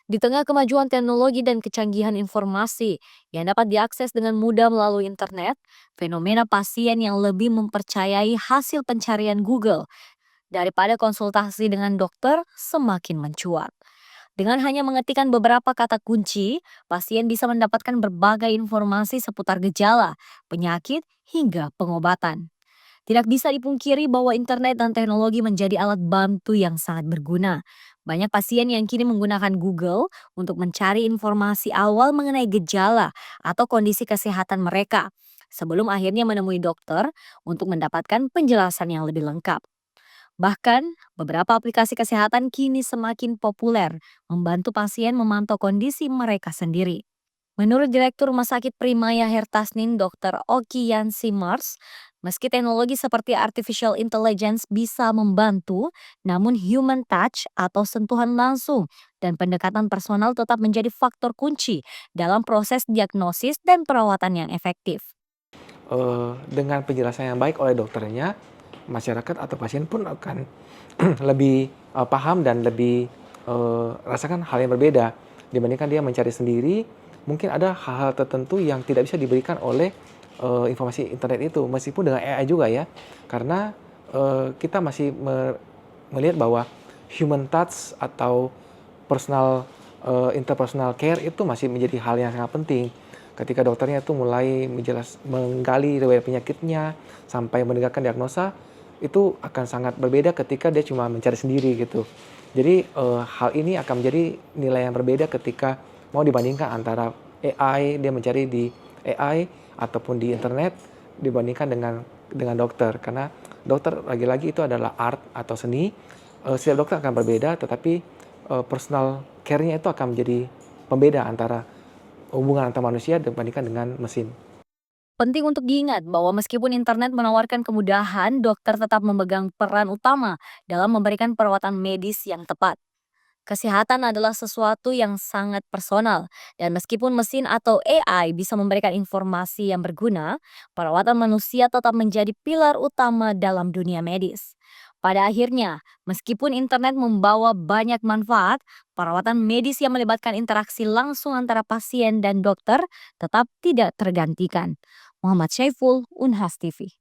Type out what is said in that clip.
Di tengah kemajuan teknologi dan kecanggihan informasi yang dapat diakses dengan mudah melalui internet, fenomena pasien yang lebih mempercayai hasil pencarian Google daripada konsultasi dengan dokter semakin mencuat. Dengan hanya mengetikkan beberapa kata kunci, pasien bisa mendapatkan berbagai informasi seputar gejala, penyakit, hingga pengobatan. Tidak bisa dipungkiri bahwa internet dan teknologi menjadi alat bantu yang sangat berguna. Banyak pasien yang kini menggunakan Google untuk mencari informasi awal mengenai gejala atau kondisi kesehatan mereka sebelum akhirnya menemui dokter untuk mendapatkan penjelasan yang lebih lengkap. Bahkan, beberapa aplikasi kesehatan kini semakin populer membantu pasien memantau kondisi mereka sendiri. Menurut Direktur Rumah Sakit Primaya Hertasnin Dr. Oki Yansi Mars, meski teknologi seperti artificial intelligence bisa membantu, namun human touch atau sentuhan langsung dan pendekatan personal tetap menjadi faktor kunci dalam proses diagnosis dan perawatan yang efektif. Dengan penjelasan yang baik oleh dokternya, masyarakat atau pasien pun akan lebih, paham dan lebih, rasakan hal yang berbeda dibandingkan dia mencari sendiri. Mungkin ada hal-hal tertentu yang tidak bisa diberikan oleh, informasi internet itu, meskipun dengan AI juga ya. Karena, kita masih melihat bahwa human touch atau personal, interpersonal care itu masih menjadi hal yang sangat penting. Ketika dokternya itu mulai menggali riwayat penyakitnya, sampai menegakkan diagnosa, itu akan sangat berbeda ketika dia cuma mencari sendiri gitu. Jadi, hal ini akan menjadi nilai yang berbeda ketika mau dibandingkan antara AI, dia mencari di AI ataupun di internet dibandingkan dengan dokter. Karena dokter lagi-lagi itu adalah art atau seni, setiap dokter akan berbeda tetapi, personal care-nya itu akan menjadi pembeda antara hubungan antar manusia dibandingkan dengan mesin. Penting untuk diingat bahwa meskipun internet menawarkan kemudahan, dokter tetap memegang peran utama dalam memberikan perawatan medis yang tepat. Kesehatan adalah sesuatu yang sangat personal, dan meskipun mesin atau AI bisa memberikan informasi yang berguna, perawatan manusia tetap menjadi pilar utama dalam dunia medis. Pada akhirnya, meskipun internet membawa banyak manfaat, perawatan medis yang melibatkan interaksi langsung antara pasien dan dokter tetap tidak tergantikan. Muhammad Syaiful, Unhas TV.